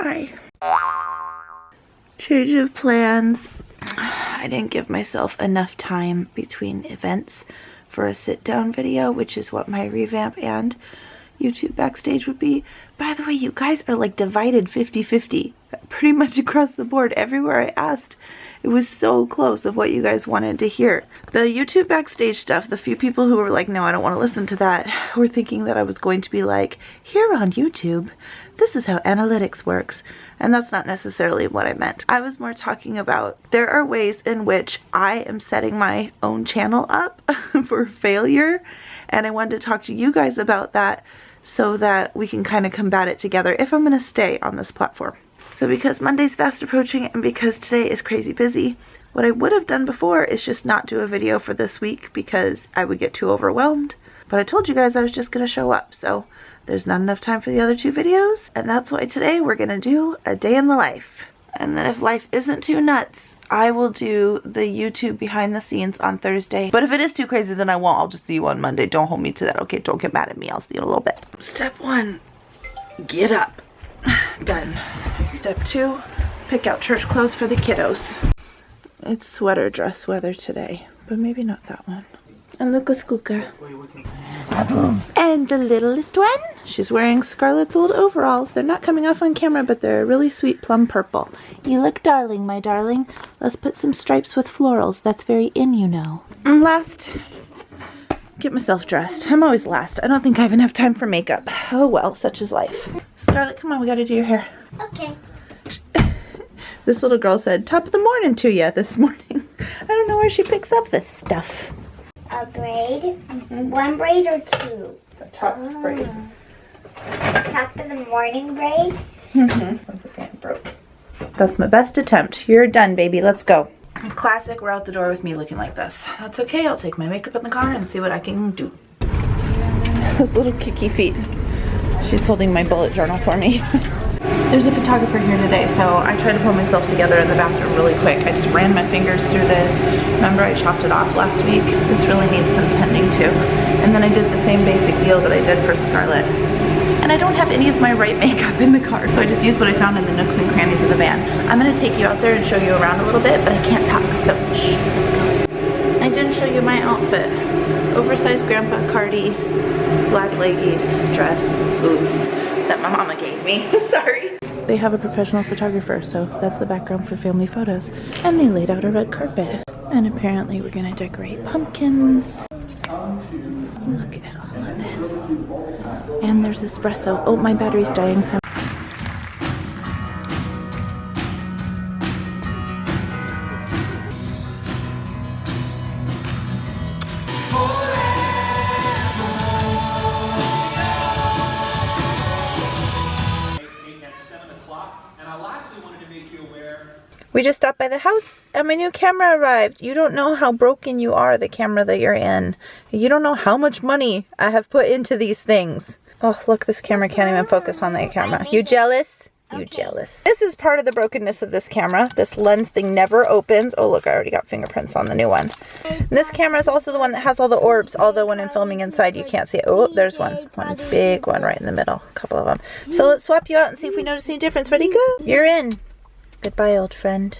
Hi. Change of plans. I didn't give myself enough time between events for a sit-down video, which is what my revamp and YouTube backstage would be. By the way, you guys are like divided 50-50 pretty much across the board. Everywhere I asked, it was so close of what you guys wanted to hear. The YouTube backstage stuff, the few people who were like, no, I don't want to listen to that, were thinking that I was going to be like, here on YouTube, this is how analytics works. And that's not necessarily what I meant. I was more talking about there are ways in which I am setting my own channel up for failure. And I wanted to talk to you guys about that so that we can kind of combat it together if I'm going to stay on this platform. So because Monday's fast approaching and because today is crazy busy, what I would have done before is just not do a video for this week because I would get too overwhelmed. But I told you guys I was just going to show up, so there's not enough time for the other two videos. And that's why today we're going to do a day in the life. And then if life isn't too nuts, I will do the YouTube behind the scenes on Thursday. But if it is too crazy, then I won't. I'll just see you on Monday. Don't hold me to that, okay? Don't get mad at me. I'll see you in a little bit. Step 1, get up. Done. Step 2, pick out church clothes for the kiddos. It's sweater dress weather today, but maybe not that one. And Lucas Kuka. And the littlest one, she's wearing Scarlett's old overalls. They're not coming off on camera, but they're a really sweet plum purple. You look darling, my darling. Let's put some stripes with florals. That's very in, you know. And last, get myself dressed. I'm always last. I don't think I have enough time for makeup. Oh well, such is life. Scarlett, come on, we gotta do your hair. Okay. This little girl said, top of the morning to you this morning. I don't know where she picks up this stuff. A braid? One braid or two? A top braid. Top of the morning braid? Broke. That's my best attempt. You're done, baby. Let's go. Classic, we're out the door with me looking like this. That's okay. I'll take my makeup in the car and see what I can do. Those little kicky feet. She's holding my bullet journal for me. There's a photographer here today, so I tried to pull myself together in the bathroom really quick. I just ran my fingers through this. Remember I chopped it off last week? This really needs some tending too. And then I did the same basic deal that I did for Scarlett. And I don't have any of my right makeup in the car, so I just used what I found in the nooks and crannies of the van. I'm going to take you out there and show you around a little bit, but I can't talk, so shh. I didn't show you my outfit. Oversized Grandpa Cardi, black leggies, dress, boots that my mama gave me. Sorry. They have a professional photographer, so that's the background for family photos. And they laid out a red carpet. And apparently we're gonna decorate pumpkins. Look at all of this. And there's espresso. Oh, my battery's dying. We just stopped by the house and my new camera arrived. You don't know how broken you are, the camera that you're in. You don't know how much money I have put into these things. Oh, look, this camera can't even focus on that camera. You jealous? You jealous. This is part of the brokenness of this camera. This lens thing never opens. Oh, look, I already got fingerprints on the new one. And this camera is also the one that has all the orbs, although when I'm filming inside, you can't see it. Oh, there's one. One big one right in the middle. A couple of them. So let's swap you out and see if we notice any difference. Ready, go? You're in. Goodbye, old friend.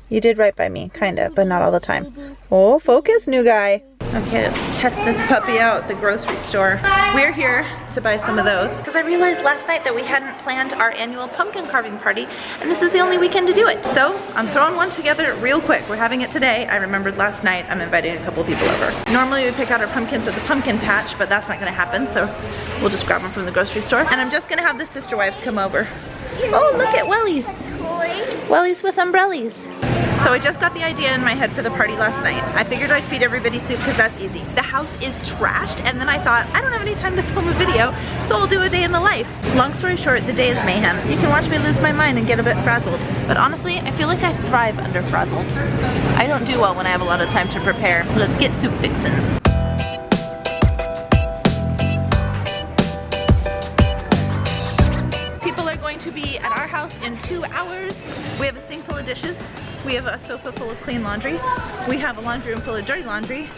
You did right by me, kinda, but not all the time. Oh, focus, new guy. Okay, let's test this puppy out at the grocery store. We're here to buy some of those because I realized last night that we hadn't planned our annual pumpkin carving party, and this is the only weekend to do it. So I'm throwing one together real quick. We're having it today. I remembered last night. I'm inviting a couple people over. Normally we pick out our pumpkins at the pumpkin patch, but that's not gonna happen, so we'll just grab them from the grocery store. And I'm just gonna have the sister wives come over. Oh, look at Wellies. Wellies with umbrellas. So I just got the idea in my head for the party last night. I figured I'd feed everybody soup because that's easy. The house is trashed, and then I thought, I don't have any time to film a video, so I'll do a day in the life. Long story short, the day is mayhem. You can watch me lose my mind and get a bit frazzled. But honestly, I feel like I thrive under frazzled. I don't do well when I have a lot of time to prepare. Let's get soup fixins. People are going to be at our house in 2 hours. We have a sink full of dishes. We have a sofa full of clean laundry. We have a laundry room full of dirty laundry.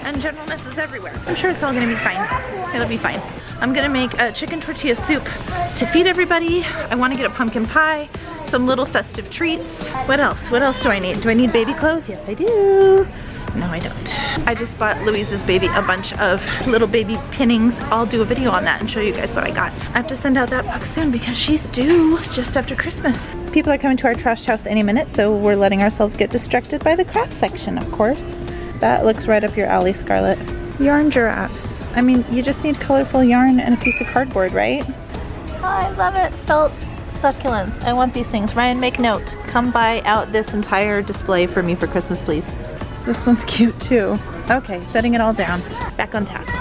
and general messes everywhere. I'm sure it's all gonna be fine. It'll be fine. I'm gonna make a chicken tortilla soup to feed everybody. I wanna get a pumpkin pie, some little festive treats. What else? What else do I need? Do I need baby clothes? Yes, I do. No, I don't. I just bought Louise's baby a bunch of little baby pinnings. I'll do a video on that and show you guys what I got. I have to send out that box soon because she's due just after Christmas. People are coming to our trash house any minute, so we're letting ourselves get distracted by the craft section, of course. That looks right up your alley, Scarlett. Yarn giraffes. I mean, you just need colorful yarn and a piece of cardboard, right? Oh, I love it. Felt succulents. I want these things. Ryan, make note. Come buy out this entire display for me for Christmas, please. This one's cute too. Okay, setting it all down. Back on task.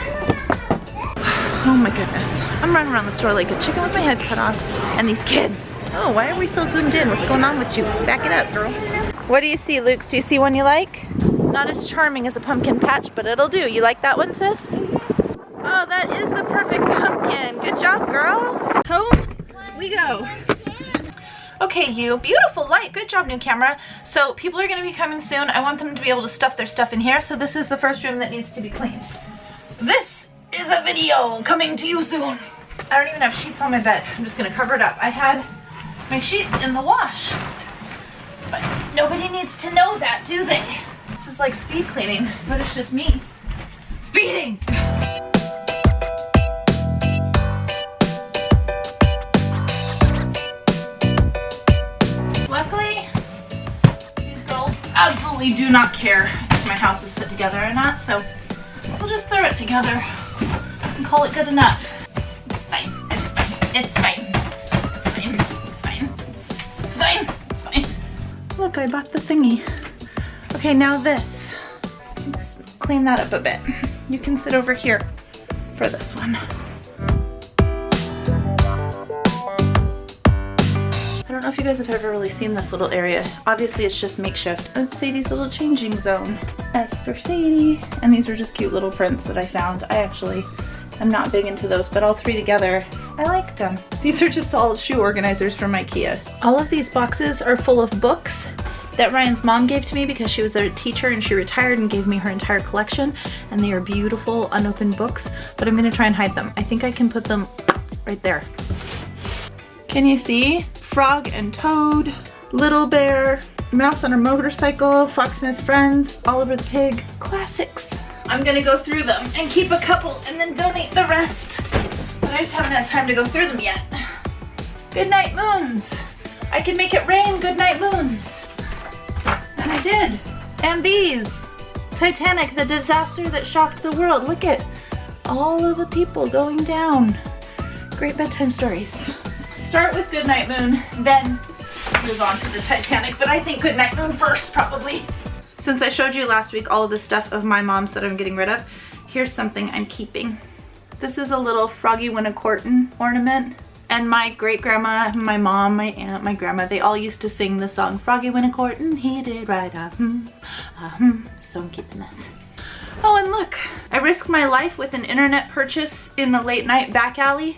Oh my goodness. I'm running around the store like a chicken with my head cut off. And these kids. Oh, why are we so zoomed in? What's going on with you? Back it up, girl. What do you see, Luke? Do you see one you like? Not as charming as a pumpkin patch, but it'll do. You like that one, sis? Oh, that is the perfect pumpkin. Good job, girl. Home we go. Okay, you. Beautiful light. Good job, new camera. So people are going to be coming soon. I want them to be able to stuff their stuff in here. So this is the first room that needs to be cleaned. This is a video coming to you soon. I don't even have sheets on my bed. I'm just going to cover it up. I had my sheets in the wash. But nobody needs to know that, do they? This is like speed cleaning, but it's just me speeding. Luckily, these girls absolutely do not care if my house is put together or not, so we'll just throw it together and call it good enough. It's fine. It's fine. It's fine. It's fine. It's fine. It's fine. Look, I bought the thingy. Okay, now this. Let's clean that up a bit. You can sit over here for this one. I don't know if you guys have ever really seen this little area. Obviously it's just makeshift. It's Sadie's little changing zone. S for Sadie. And these were just cute little prints that I found. I actually am not big into those, but all three together, I liked them. These are just all shoe organizers from IKEA. All of these boxes are full of books that Ryan's mom gave to me because she was a teacher and she retired and gave me her entire collection, and they are beautiful unopened books, but I'm gonna try and hide them. I think I can put them right there. Can you see? Frog and Toad, Little Bear, Mouse on a Motorcycle, Fox and His Friends, Oliver the Pig, classics. I'm gonna go through them and keep a couple and then donate the rest, but I just haven't had time to go through them yet. Goodnight Moons. I can make it rain, Goodnight Moons. And I did. And these. Titanic, the disaster that shocked the world. Look at all of the people going down. Great bedtime stories. Start with Goodnight Moon, then move on to the Titanic, but I think Goodnight Moon first, probably. Since I showed you last week all of the stuff of my mom's that I'm getting rid of, here's something I'm keeping. This is a little Froggy Winterkorten ornament. And my great-grandma, my mom, my aunt, my grandma, they all used to sing the song, Froggy Winterkorten, he did right, so I'm keeping this. Oh, and look, I risked my life with an internet purchase in the late night back alley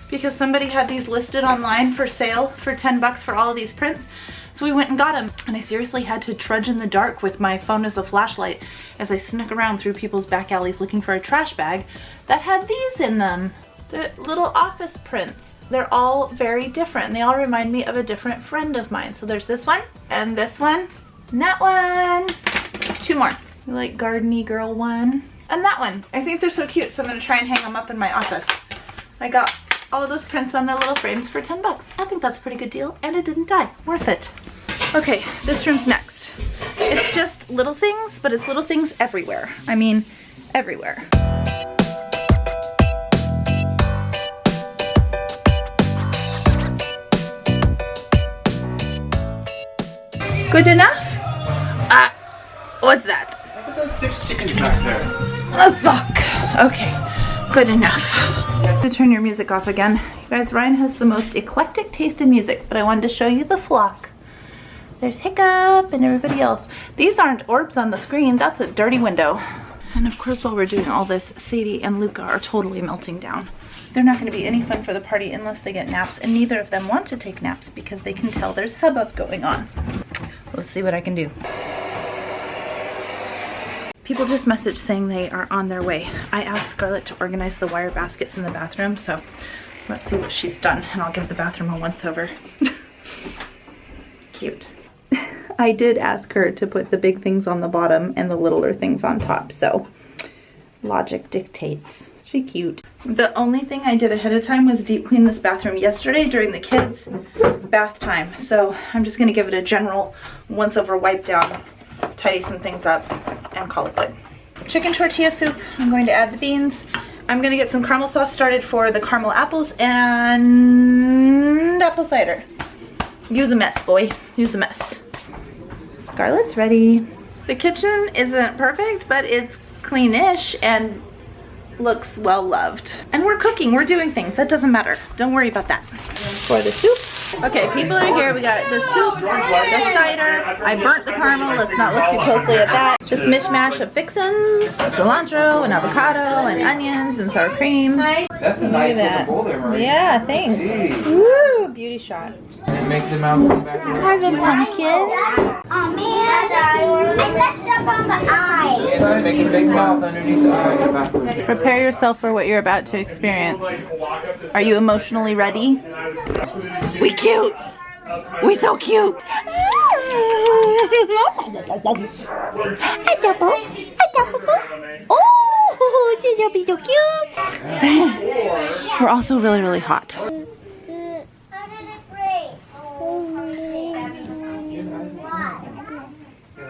because somebody had these listed online for sale for 10 bucks for all of these prints. So we went and got them, and I seriously had to trudge in the dark with my phone as a flashlight as I snuck around through people's back alleys looking for a trash bag that had these in them, the little office prints. They're all very different. They all remind me of a different friend of mine. So there's this one, and this one, and that one. Two more. I like Gardeny Girl one, and that one. I think they're so cute, so I'm gonna try and hang them up in my office. I got all of those prints on their little frames for 10 bucks. I think that's a pretty good deal, and it didn't die. Worth it. Okay, this room's next. It's just little things, but it's little things everywhere. I mean, everywhere. Good enough? What's that? I thought there's 6 chickens back there. A fuck. Okay, good enough. To turn your music off again. You guys, Ryan has the most eclectic taste in music, but I wanted to show you the flock. There's Hiccup and everybody else. These aren't orbs on the screen, that's a dirty window. And of course, while we're doing all this, Sadie and Luca are totally melting down. They're not going to be any fun for the party unless they get naps, and neither of them want to take naps because they can tell there's hubbub going on. Let's see what I can do. People just messaged saying they are on their way. I asked Scarlett to organize the wire baskets in the bathroom, so let's see what she's done, and I'll give the bathroom a once over. Cute. I did ask her to put the big things on the bottom and the littler things on top, so logic dictates. She cute. The only thing I did ahead of time was deep clean this bathroom yesterday during the kids' bath time, so I'm just gonna give it a general once over wipe down, tidy some things up, and call it good. Chicken tortilla soup, I'm going to add the beans. I'm gonna get some caramel sauce started for the caramel apples and apple cider. Use a mess, boy, use a mess. Scarlett's ready. The kitchen isn't perfect, but it's cleanish and looks well loved. And we're cooking, we're doing things, that doesn't matter. Don't worry about that. For the soup. Okay, people are here. We got the soup, the cider. I burnt the caramel. Let's not look too closely at that. This mishmash of fixins, cilantro and avocado and onions and sour cream. That's a nice little bowl there, Marie. Yeah, thanks. Jeez. Woo, beauty shot. And make them out come back. Carving pumpkin. Oh man, I messed up on the eye. So make a big mouth underneath the eye. Prepare yourself for what you're about to experience. Are you emotionally ready? We cute. We so cute. Oh, this will be so cute. We're also really, really hot.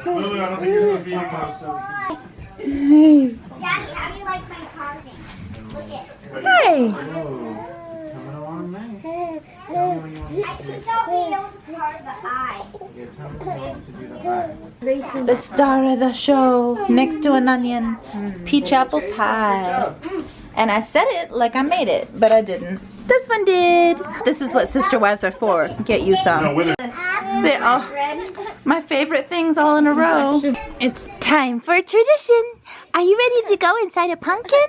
Lily, I don't think you're supposed to be eating those. Daddy, how do you like my carving? Look at Hey. Coming along nice. I think I'll be able to carve the eye. The star of the show, next to an onion, peach apple pie. And I said it like I made it, but I didn't. This one did. This is what sister wives are for. Get you some. They all, my favorite things all in a row. It's time for tradition. Are you ready to go inside a pumpkin?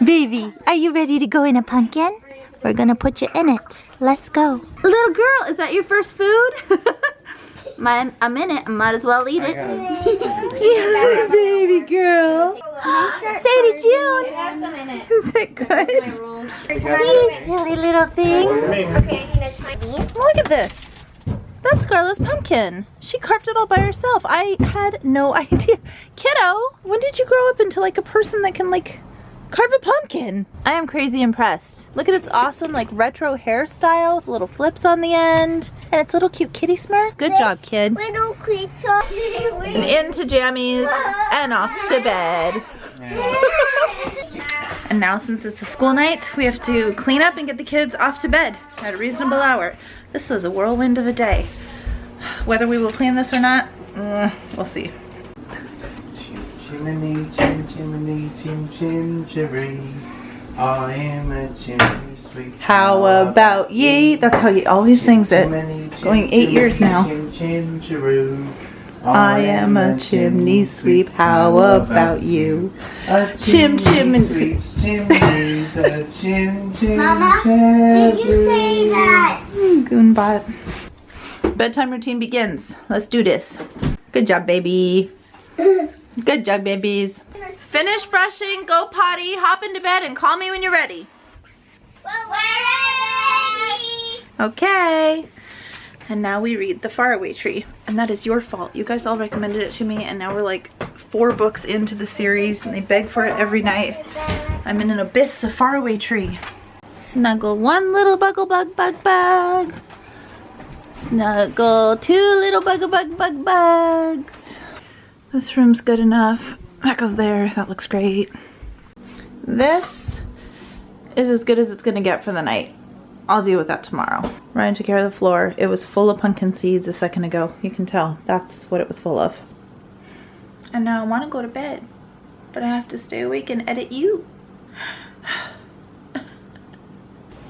Baby, are you ready to go in a pumpkin? We're gonna put you in it. Let's go. Little girl, is that your first food? I'm in it. I might as well eat it. Yes, baby girl. Say to June. It has some in it. Is it good? You silly little thing. Okay, I need a sweet. Look at this. That's Scarlett's pumpkin. She carved it all by herself. I had no idea. Kiddo, when did you grow up into like a person that can like carve a pumpkin? I am crazy impressed. Look at its awesome like retro hairstyle with little flips on the end. And its little cute kitty smirk. Good job, kid. Little creature. And into jammies and off to bed. And now since it's a school night, we have to clean up and get the kids off to bed at a reasonable hour. This was a whirlwind of a day. Whether we will clean this or not, we'll see. Chimney, chim, chimney, chim, chim, chiree. I am a chimney sweep. How about ye? That's how he always sings it. Going 8 years now. Chim, chim, chiroo. I am a chimney sweep. How about you? A Chim, chim, and- sweeps chimneys, a chim, chim, Mama, did you say that? Goonbot. Bedtime routine begins. Let's do this. Good job, baby. Good job, babies. Finish brushing, go potty, hop into bed, and call me when you're ready. We're ready. Okay. And now we read The Faraway Tree. And that is your fault. You guys all recommended it to me, and now we're like 4 books into the series, and they beg for it every night. I'm in an abyss of Faraway Tree. Snuggle one little buggle bug bug bug. Snuggle 2 little buggle bug bug bugs. This room's good enough. That goes there. That looks great. This is as good as it's gonna get for the night. I'll deal with that tomorrow. Ryan took care of the floor. It was full of pumpkin seeds a second ago. You can tell. That's what it was full of. And now I want to go to bed. But I have to stay awake and edit you.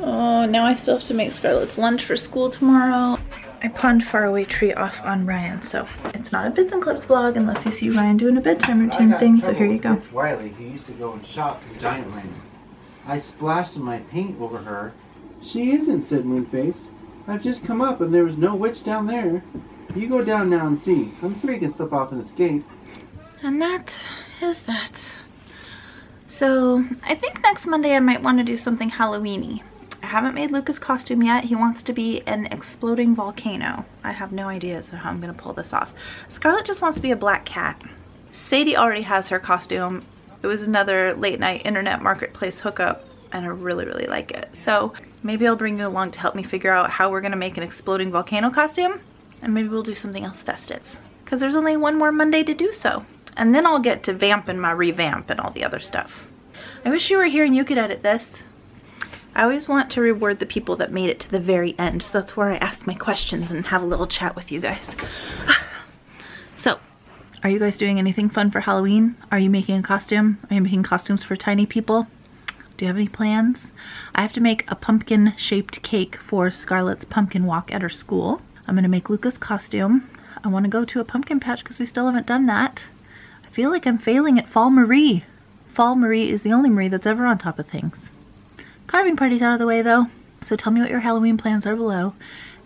Oh, now I still have to make Scarlett's lunch for school tomorrow. I pawned Faraway Tree off on Ryan, so it's not a Bits and Clips vlog unless you see Ryan doing a bedtime routine thing, so here you go. Wiley, who used to go and shop in Giantland. I splashed my paint over her. She isn't, said Moonface. I've just come up and there was no witch down there. You go down now and see. I'm sure you can slip off and escape. And that is that? So I think next Monday I might want to do something Halloween-y. I haven't made Lucas' costume yet. He wants to be an exploding volcano. I have no idea as to how I'm going to pull this off. Scarlett just wants to be a black cat. Sadie already has her costume. It was another late night internet marketplace hookup and I really, really like it. So maybe I'll bring you along to help me figure out how we're going to make an exploding volcano costume, and maybe we'll do something else festive because there's only one more Monday to do so. And then I'll get to vamping my revamp and all the other stuff. I wish you were here and you could edit this. I always want to reward the people that made it to the very end. So that's where I ask my questions and have a little chat with you guys. So, are you guys doing anything fun for Halloween? Are you making a costume? Are you making costumes for tiny people? Do you have any plans? I have to make a pumpkin shaped cake for Scarlett's pumpkin walk at her school. I'm gonna make Lucas' costume. I wanna go to a pumpkin patch because we still haven't done that. I feel like I'm failing at Fall Marie. Fall Marie is the only Marie that's ever on top of things. Carving party's out of the way though, so tell me what your Halloween plans are below.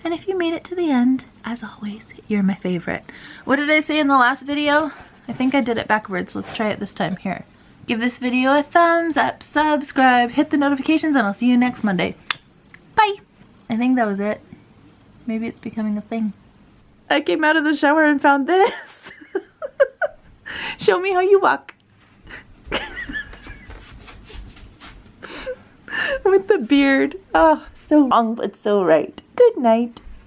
And if you made it to the end, as always, you're my favorite. What did I say in the last video? I think I did it backwards. Let's try it this time. Here. Give this video a thumbs up, subscribe, hit the notifications, and I'll see you next Monday. Bye! I think that was it. Maybe it's becoming a thing. I came out of the shower and found this. Show me how you walk. With the beard. Oh, so wrong but so right. Good night.